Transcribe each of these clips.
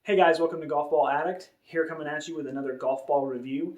Hey guys, welcome to Golf Ball Addict. Here coming at you with another golf ball review.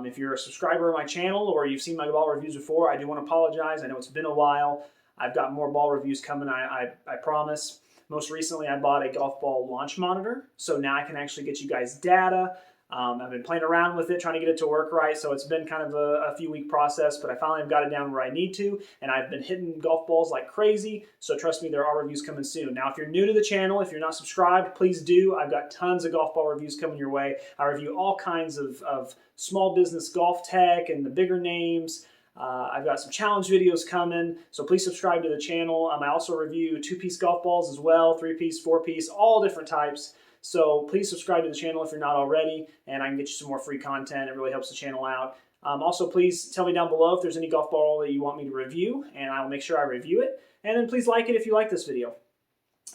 If you're a subscriber of my channel or you've seen my ball reviews before, I do want to apologize. I know it's been a while. I've got more ball reviews coming, I promise. Most recently, I bought a golf ball launch monitor, so now I can actually get you guys data. I've been playing around with it, trying to get it to work right, so it's been kind of a few week process, but I finally have got it down where I need to, and I've been hitting golf balls like crazy, so trust me, there are reviews coming soon. Now, if you're new to the channel, if you're not subscribed, please do. I've got tons of golf ball reviews coming your way. I review all kinds of small business golf tech and the bigger names. I've got some challenge videos coming, so please subscribe to the channel. I also review 2-piece golf balls as well, 3-piece, 4-piece, all different types. So please subscribe to the channel if you're not already, and I can get you some more free content. It really helps the channel out. Also, please tell me down below if there's any golf ball that you want me to review, and I'll make sure I review it. And then please like it if you like this video.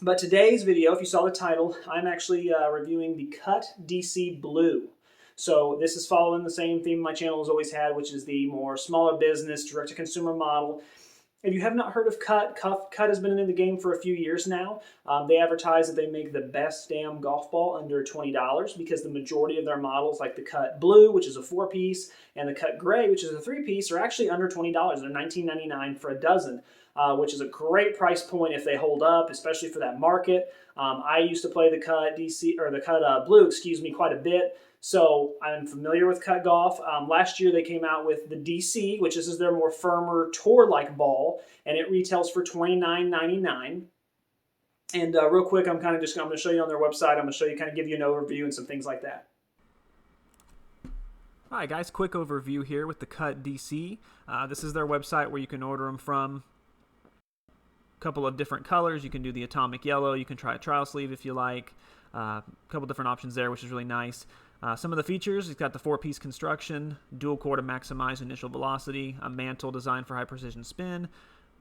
But today's video, if you saw the title, I'm actually reviewing the Cut DC Blue. So this is following the same theme my channel has always had, which is the more smaller business, direct-to-consumer model. If you have not heard of Cut has been in the game for a few years now. They advertise that they make the best damn golf ball under $20 because the majority of their models, like the Cut Blue, which is a 4-piece, and the Cut Gray, which is a 3-piece, are actually under $20. They're $19.99 for a dozen, which is a great price point if they hold up, especially for that market. I used to play the Cut DC or the Cut Blue, excuse me, quite a bit. So I'm familiar with Cut Golf. Last year they came out with the DC, which is their more firmer tour-like ball, and it retails for $29.99. And real quick, I'm going to show you on their website. I'm going to show you, give you an overview and some things like that. Hi guys, quick overview here with the Cut DC. This is their website where you can order them from. A couple of different colors. You can do the atomic yellow. You can try a trial sleeve if you like. A couple different options there, which is really nice. Some of the features, it's got the 4-piece construction, dual core to maximize initial velocity, a mantle designed for high precision spin,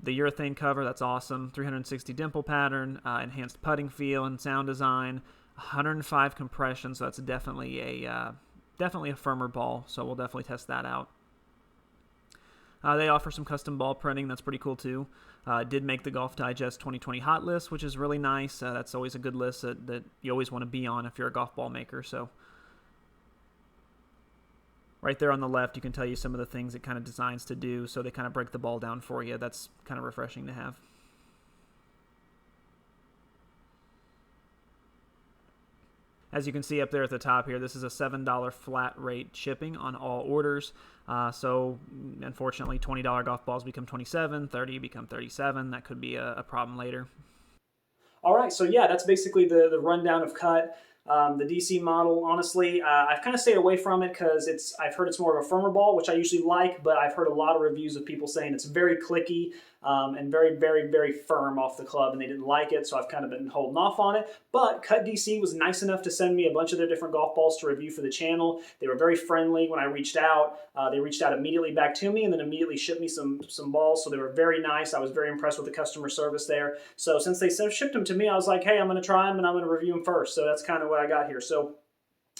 the urethane cover, that's awesome, 360 dimple pattern, enhanced putting feel and sound design, 105 compression, so that's definitely a firmer ball, so we'll definitely test that out. They offer some custom ball printing, that's pretty cool too. Did make the Golf Digest 2020 hot list, which is really nice. That's always a good list that you always want to be on if you're a golf ball maker. So right there on the left, you can tell you some of the things it kind of designs to do, so they kind of break the ball down for you. That's kind of refreshing to have. As you can see up there at the top here, this is a $7 flat rate shipping on all orders. So unfortunately, $20 golf balls become $27, $30 become $37. That could be a problem later. All right, so yeah, that's basically the rundown of Cut. The DC model, honestly, I've kind of stayed away from it because I've heard it's more of a firmer ball, which I usually like, but I've heard a lot of reviews of people saying it's very clicky and very, very, very firm off the club, and they didn't like it, so I've kind of been holding off on it. But Cut DC was nice enough to send me a bunch of their different golf balls to review for the channel. They were very friendly when I reached out. They reached out immediately back to me and then immediately shipped me some balls, so they were very nice. I was very impressed with the customer service there. So since they shipped them to me, I was like, hey, I'm going to try them and I'm going to review them first. So that's kind of what I got here. So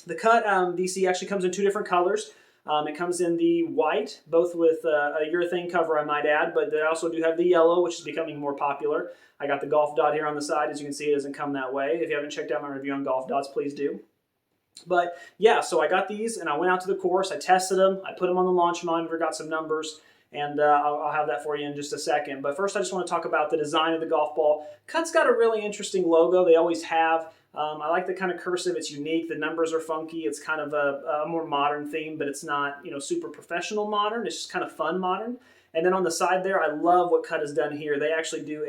the Cut DC actually comes in 2 different colors. It comes in the white, both with a urethane cover, I might add, but they also do have the yellow, which is becoming more popular. I got the golf dot here on the side. As you can see, it doesn't come that way. If you haven't checked out my review on golf dots, please do. But yeah, so I got these and I went out to the course. I tested them. I put them on the launch monitor, got some numbers, and I'll have that for you in just a second. But first, I just want to talk about the design of the golf ball. Cut's got a really interesting logo. They always have. I like the kind of cursive. It's unique. The numbers are funky. It's kind of a more modern theme, but it's not, super professional modern. It's just kind of fun modern. And then on the side there, I love what Cut has done here. They actually do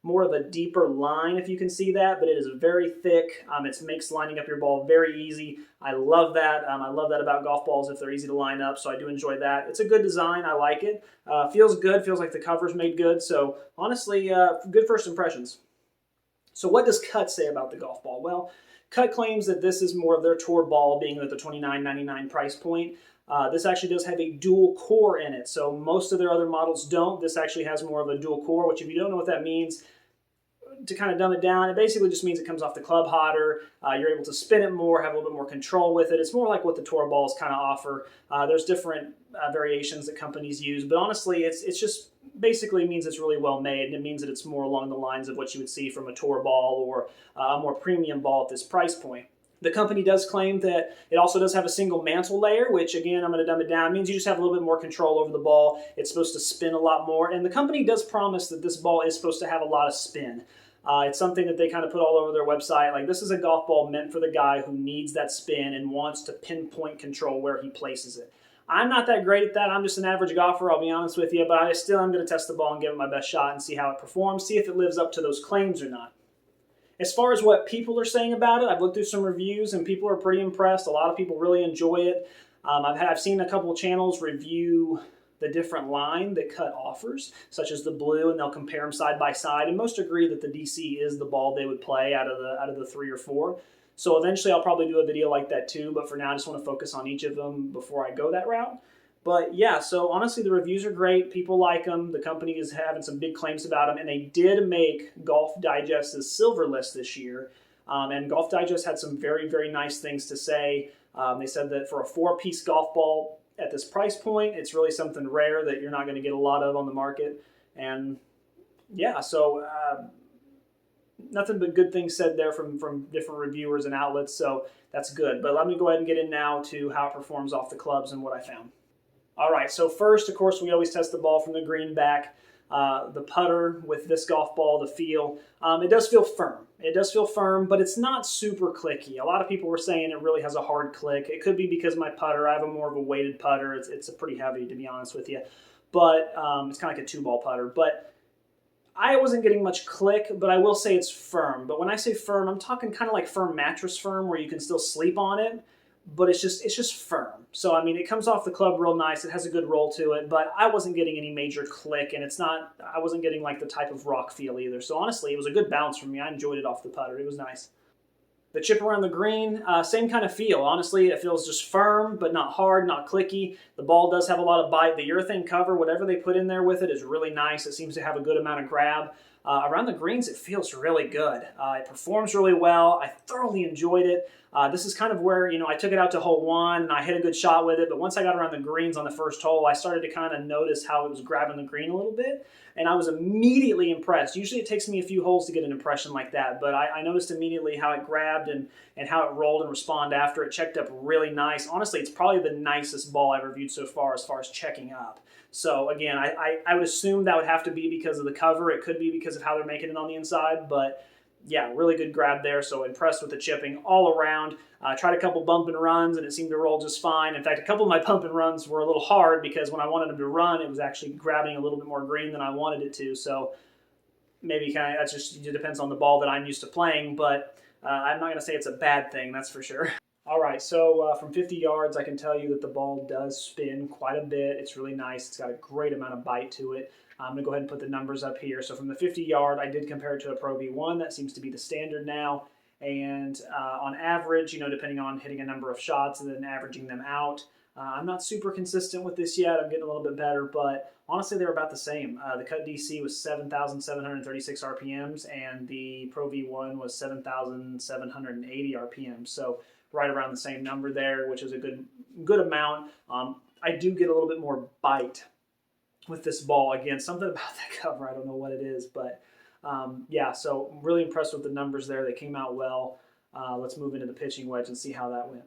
more of a deeper line, if you can see that, but it is very thick. It makes lining up your ball very easy. I love that. I love that about golf balls if they're easy to line up, so I do enjoy that. It's a good design. I like it. Feels good. Feels like the cover's made good. So honestly, good first impressions. So what does Cut say about the golf ball? Well, Cut claims that this is more of their tour ball, being at the $29.99 price point. This actually does have a dual core in it, so most of their other models don't. This actually has more of a dual core, which if you don't know what that means, to kind of dumb it down, it basically just means it comes off the club hotter. You're able to spin it more, have a little bit more control with it. It's more like what the tour balls kind of offer. There's different variations that companies use, but honestly, it's just basically means it's really well made, and it means that it's more along the lines of what you would see from a tour ball or a more premium ball at this price point. The company does claim that it also does have a single mantle layer, which again, I'm going to dumb it down. It means you just have a little bit more control over the ball. It's supposed to spin a lot more. And the company does promise that this ball is supposed to have a lot of spin. It's something that they kind of put all over their website. Like, this is a golf ball meant for the guy who needs that spin and wants to pinpoint control where he places it. I'm not that great at that. I'm just an average golfer, I'll be honest with you, but I still am going to test the ball and give it my best shot and see how it performs, see if it lives up to those claims or not. As far as what people are saying about it, I've looked through some reviews and people are pretty impressed. A lot of people really enjoy it. I've seen a couple of channels review the different line that Cut offers, such as the blue, and they'll compare them side by side. And most agree that the DC is the ball they would play out of the 3 or 4. So eventually I'll probably do a video like that too, but for now I just want to focus on each of them before I go that route. But yeah, so honestly, the reviews are great. People like them. The company is having some big claims about them. And they did make Golf Digest's silver list this year. And Golf Digest had some very, very nice things to say. They said that for a 4-piece golf ball at this price point, it's really something rare that you're not going to get a lot of on the market. And yeah, so nothing but good things said there from different reviewers and outlets. So that's good. But let me go ahead and get in now to how it performs off the clubs and what I found. All right, so first, of course, we always test the ball from the green back. The putter with this golf ball, the feel, it does feel firm. It does feel firm, but it's not super clicky. A lot of people were saying it really has a hard click. It could be because my putter, I have more of a weighted putter. It's a pretty heavy, to be honest with you. But it's kind of like a 2-ball putter. But I wasn't getting much click, but I will say it's firm. But when I say firm, I'm talking kind of like firm mattress firm where you can still sleep on it. But it's just firm. So, I mean, it comes off the club real nice. It has a good roll to it, but I wasn't getting any major click, and I wasn't getting like the type of rock feel either. So, honestly, it was a good bounce for me. I enjoyed it off the putter. It was nice. The chip around the green, same kind of feel. Honestly, it feels just firm, but not hard, not clicky. The ball does have a lot of bite. The urethane cover, whatever they put in there with it, is really nice. It seems to have a good amount of grab. Around the greens, it feels really good. It performs really well. I thoroughly enjoyed it. This is kind of where, I took it out to hole 1 and I hit a good shot with it, but once I got around the greens on the first hole, I started to kind of notice how it was grabbing the green a little bit, and I was immediately impressed. Usually it takes me a few holes to get an impression like that, but I noticed immediately how it grabbed and how it rolled and responded after. It checked up really nice. Honestly, it's probably the nicest ball I've reviewed so far as checking up. So again, I would assume that would have to be because of the cover. It could be because of how they're making it on the inside, but yeah, really good grab there. So impressed with the chipping all around. Tried a couple bump and runs, and it seemed to roll just fine. In fact, a couple of my bump and runs were a little hard because when I wanted them to run, it was actually grabbing a little bit more green than I wanted it to. So maybe it just depends on the ball that I'm used to playing, but I'm not going to say it's a bad thing, that's for sure. All right, so from 50 yards, I can tell you that the ball does spin quite a bit. It's really nice. It's got a great amount of bite to it. I'm going to go ahead and put the numbers up here. So from the 50-yard, I did compare it to a Pro V1. That seems to be the standard now. And on average, depending on hitting a number of shots and then averaging them out, I'm not super consistent with this yet. I'm getting a little bit better, but honestly, they're about the same. The Cut DC was 7,736 RPMs, and the Pro V1 was 7,780 RPMs. So right around the same number there, which is a good amount. I do get a little bit more bite with this ball. Again, something about that cover, I don't know what it is, but yeah, so really impressed with the numbers there. They came out well. Let's move into the pitching wedge and see how that went.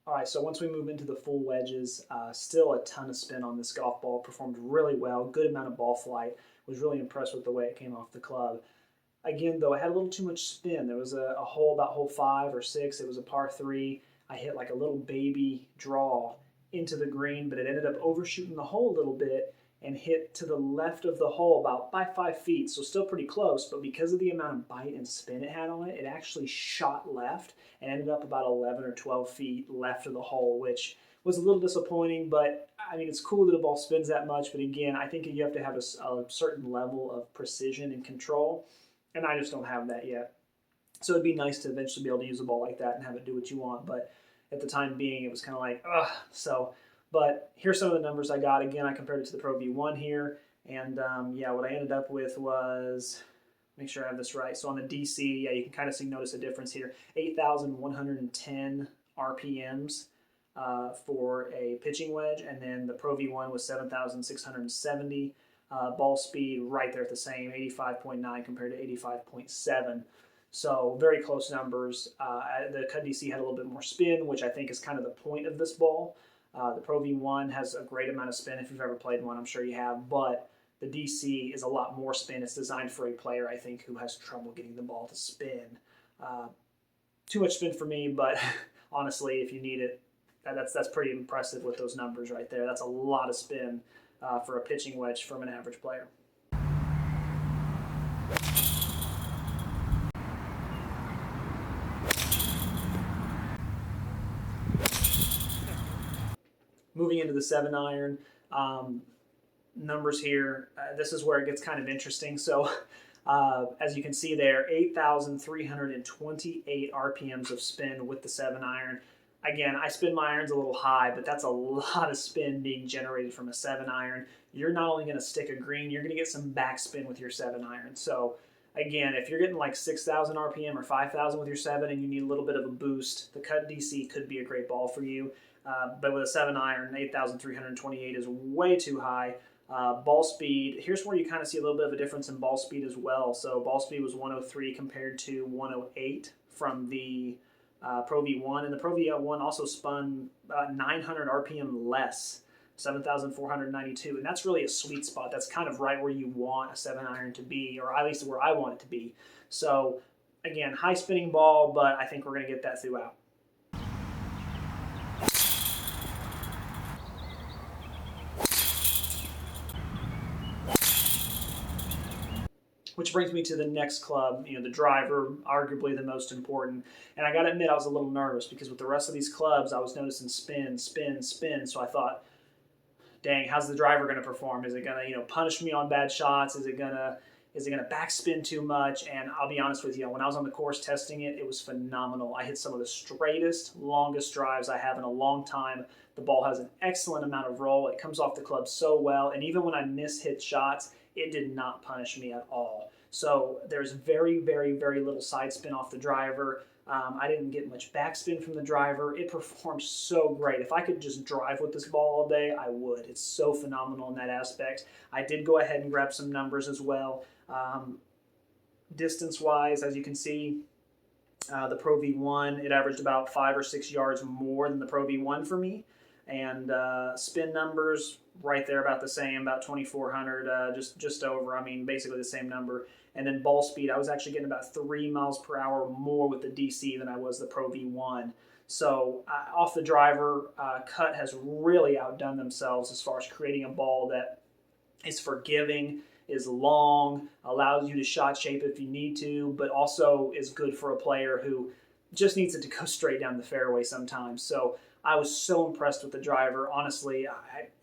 All right, so once we move into the full wedges, still a ton of spin on this golf ball. Performed really well, good amount of ball flight. Was really impressed with the way it came off the club. Again, though, I had a little too much spin. There was a hole about hole 5 or 6. It was a par 3. I hit like a little baby draw into the green, but it ended up overshooting the hole a little bit and hit to the left of the hole about by 5 feet, so still pretty close, but because of the amount of bite and spin it had on it, it actually shot left and ended up about 11 or 12 feet left of the hole, which was a little disappointing, but I mean, it's cool that a ball spins that much, but again, I think you have to have a certain level of precision and control, and I just don't have that yet. So it'd be nice to eventually be able to use a ball like that and have it do what you want, but at the time being, it was kind of like, ugh. So, but here's some of the numbers I got. Again, I compared it to the Pro V1 here, and yeah, what I ended up with was, make sure I have this right. So on the DC, yeah, you can kind of notice a difference here. 8,110 RPMs for a pitching wedge, and then the Pro V1 was 7,670. Ball speed right there at the same, 85.9 compared to 85.7. So very close numbers. The Cut DC had a little bit more spin, which I think is kind of the point of this ball. The Pro V1 has a great amount of spin. If you've ever played one, I'm sure you have, but the DC is a lot more spin. It's designed for a player, I think, who has trouble getting the ball to spin. Too much spin for me, but honestly, if you need it, that's pretty impressive with those numbers right there. That's a lot of spin for a pitching wedge from an average player. Moving into the 7-iron, numbers here, this is where it gets kind of interesting. So as you can see there, 8,328 RPMs of spin with the 7-iron. Again, I spin my irons a little high, but that's a lot of spin being generated from a 7-iron. You're not only going to stick a green, you're going to get some backspin with your 7-iron. So again, if you're getting like 6,000 RPM or 5,000 with your 7 and you need a little bit of a boost, the Cut DC could be a great ball for you. But with a 7-iron, 8,328 is way too high. Ball speed, here's where you kind of see a little bit of a difference in ball speed as well. So ball speed was 103 compared to 108 from the Pro V1, and the Pro V1 also spun 900 RPM less, 7,492, and that's really a sweet spot. That's kind of right where you want a 7-iron to be, or at least where I want it to be. So again, high spinning ball, but I think we're going to get that throughout. Which brings me to the next club, the driver, arguably the most important. And I got to admit, I was a little nervous because with the rest of these clubs, I was noticing spin, spin, spin. So I thought, dang, how's the driver going to perform? Is it going to, punish me on bad shots? Is it going to backspin too much? And I'll be honest with you, when I was on the course testing it, it was phenomenal. I hit some of the straightest, longest drives I have in a long time. The ball has an excellent amount of roll. It comes off the club so well. And even when I mishit shots, it did not punish me at all. So there's very, very, very little side spin off the driver. I didn't get much backspin from the driver. It performs so great. If I could just drive with this ball all day, I would. It's so phenomenal in that aspect. I did go ahead and grab some numbers as well. Distance-wise, as you can see, the Pro V1, it averaged about 5 or 6 yards more than the Pro V1 for me. And spin numbers, right there about the same, about 2,400, just over. I mean, basically the same number. And then ball speed, I was actually getting about 3 miles per hour more with the DC than I was the Pro V1. So off the driver, Cut has really outdone themselves as far as creating a ball that is forgiving, is long, allows you to shot shape if you need to, but also is good for a player who just needs it to go straight down the fairway sometimes. So I was so impressed with the driver. Honestly,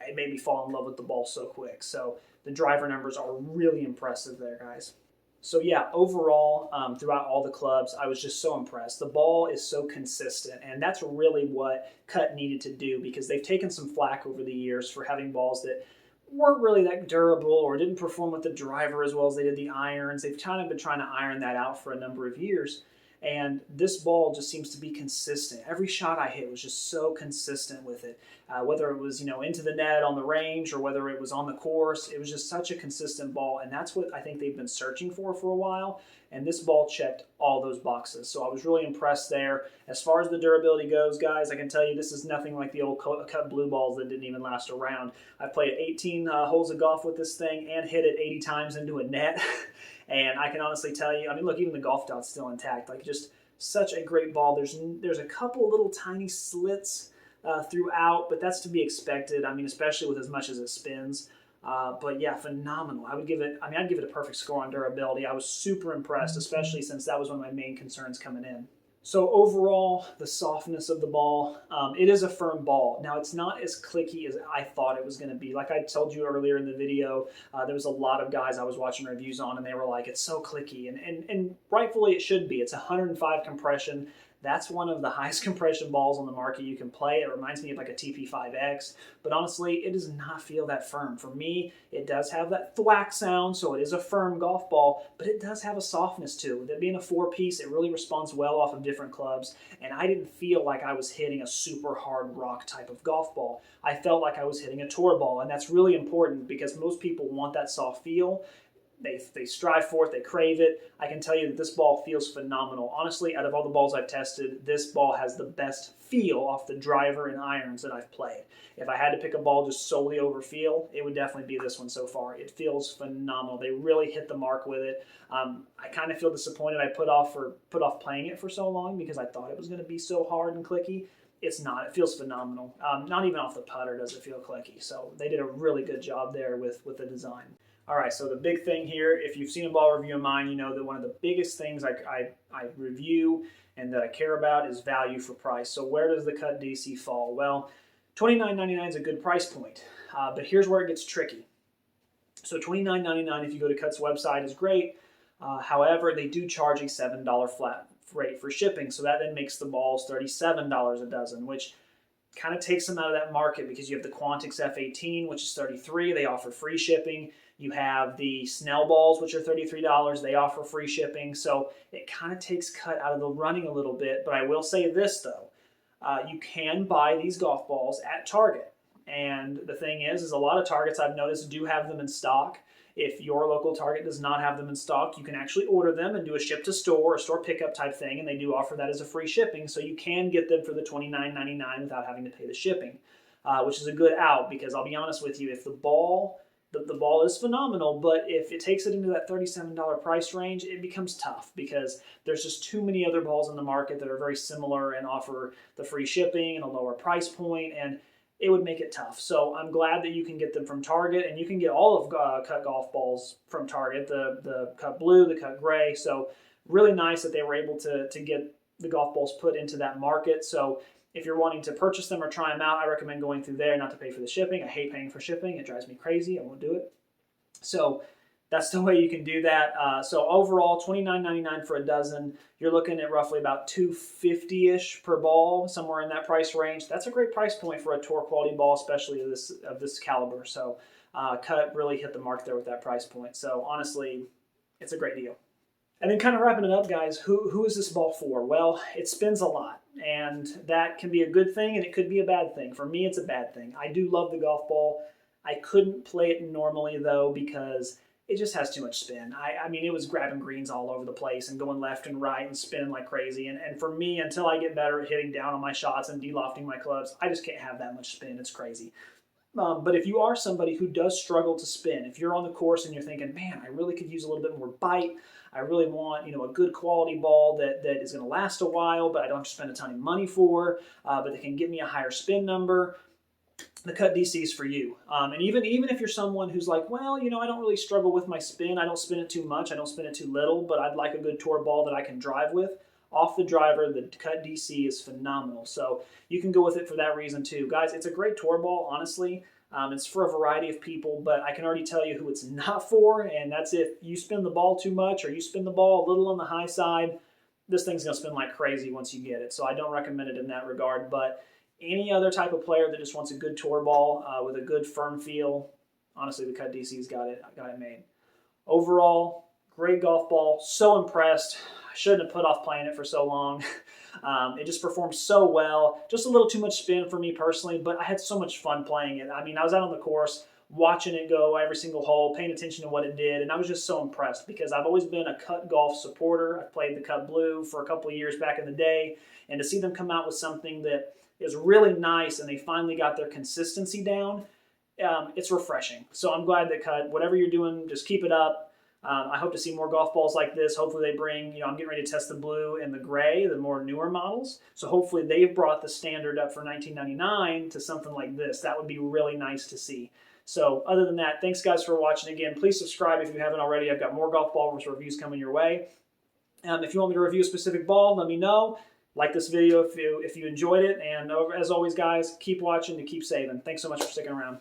it made me fall in love with the ball so quick. So the driver numbers are really impressive there, guys. So yeah, overall, throughout all the clubs, I was just so impressed. The ball is so consistent, and that's really what Cut needed to do because they've taken some flack over the years for having balls that weren't really that durable or didn't perform with the driver as well as they did the irons. They've kind of been trying to iron that out for a number of years. And this ball just seems to be consistent. Every shot I hit was just so consistent with it. Whether it was, into the net on the range or whether it was on the course, it was just such a consistent ball. And that's what I think they've been searching for a while. And this ball checked all those boxes. So I was really impressed there. As far as the durability goes, guys, I can tell you this is nothing like the old Cut blue balls that didn't even last a round. I played 18 holes of golf with this thing and hit it 80 times into a net. And I can honestly tell you, look, even the golf dot's still intact. Like, just such a great ball. There's a couple little tiny slits throughout, but that's to be expected. Especially with as much as it spins. But yeah, phenomenal. I'd give it a perfect score on durability. I was super impressed, especially since that was one of my main concerns coming in. So overall, the softness of the ball, it is a firm ball. Now, it's not as clicky as I thought it was going to be. Like I told you earlier in the video, there was a lot of guys I was watching reviews on, and they were like, it's so clicky. And rightfully it should be. It's 105 compression. That's one of the highest compression balls on the market you can play. It reminds me of like a TP5X, but honestly, it does not feel that firm. For me, it does have that thwack sound, so it is a firm golf ball, but it does have a softness to it. With it being a 4-piece, it really responds well off of different clubs, and I didn't feel like I was hitting a super hard rock type of golf ball. I felt like I was hitting a tour ball, and that's really important because most people want that soft feel. They strive for it, they crave it. I can tell you that this ball feels phenomenal. Honestly, out of all the balls I've tested, this ball has the best feel off the driver and irons that I've played. If I had to pick a ball just solely over feel, it would definitely be this one so far. It feels phenomenal. They really hit the mark with it. I kind of feel disappointed I put off playing it for so long because I thought it was going to be so hard and clicky. It's not. It feels phenomenal. Not even off the putter does it feel clicky. So they did a really good job there with the design. All right, so the big thing here, if you've seen a ball review of mine, you know that one of the biggest things I review and that I care about is value for price. So where does the Cut DC fall? Well, $29.99 is a good price point, but here's where it gets tricky. So $29.99 if you go to Cut's website is great. However, they do charge a $7 flat rate for shipping, so that then makes the balls $37 a dozen, which kind of takes them out of that market because you have the Quantix F18, which is $33. They offer free shipping. You have the Snell balls, which are $33. They offer free shipping. So it kind of takes Cut out of the running a little bit. But I will say this, though. You can buy these golf balls at Target. And the thing is a lot of Targets I've noticed do have them in stock. If your local Target does not have them in stock, you can actually order them and do a ship to store or store pickup type thing. And they do offer that as a free shipping. So you can get them for the $29.99 without having to pay the shipping, which is a good out because I'll be honest with you, if the ball is phenomenal, but if it takes it into that $37 price range, it becomes tough because there's just too many other balls in the market that are very similar and offer the free shipping and a lower price point, and it would make it tough. So I'm glad that you can get them from Target, and you can get all of Cut golf balls from Target, the Cut Blue, the Cut Gray. So really nice that they were able to get the golf balls put into that market. So if you're wanting to purchase them or try them out, I recommend going through there not to pay for the shipping. I hate paying for shipping. It drives me crazy. I won't do it. So that's the way you can do that. So overall, $29.99 for a dozen. You're looking at roughly about $250-ish per ball, somewhere in that price range. That's a great price point for a tour quality ball, especially of this caliber. So Cut really hit the mark there with that price point. So honestly, it's a great deal. And then kind of wrapping it up, guys, who is this ball for? Well, it spins a lot, and that can be a good thing, and it could be a bad thing. For me, it's a bad thing. I do love the golf ball. I couldn't play it normally, though, because it just has too much spin. I mean, it was grabbing greens all over the place and going left and right and spinning like crazy. And for me, until I get better at hitting down on my shots and de-lofting my clubs, I just can't have that much spin. It's crazy. But if you are somebody who does struggle to spin, if you're on the course and you're thinking, man, I really could use a little bit more bite, I really want, a good quality ball that is going to last a while, but I don't have to spend a ton of money for, but that can get me a higher spin number, the Cut DC is for you. And even if you're someone who's like, well, I don't really struggle with my spin. I don't spin it too much. I don't spin it too little, but I'd like a good tour ball that I can drive with. Off the driver, the Cut DC is phenomenal. So you can go with it for that reason too. Guys, it's a great tour ball, honestly. It's for a variety of people, but I can already tell you who it's not for, and that's if you spin the ball too much or you spin the ball a little on the high side, this thing's going to spin like crazy once you get it. So I don't recommend it in that regard, but any other type of player that just wants a good tour ball with a good firm feel, honestly, the Cut DC's got it made. Overall, great golf ball. So impressed. I shouldn't have put off playing it for so long. It just performed so well. Just a little too much spin for me personally, but I had so much fun playing it. I mean, I was out on the course watching it go every single hole, paying attention to what it did, and I was just so impressed because I've always been a Cut golf supporter. I played the Cut Blue for a couple of years back in the day, and to see them come out with something that is really nice and they finally got their consistency down, it's refreshing. So I'm glad that Cut, whatever you're doing, just keep it up. I hope to see more golf balls like this. Hopefully they bring, I'm getting ready to test the blue and the gray, the more newer models. So hopefully they've brought the standard up for $19.99 to something like this. That would be really nice to see. So other than that, thanks guys for watching again. Please subscribe if you haven't already. I've got more golf ball reviews coming your way. If you want me to review a specific ball, let me know. Like this video if you enjoyed it. And as always, guys, keep watching to keep saving. Thanks so much for sticking around.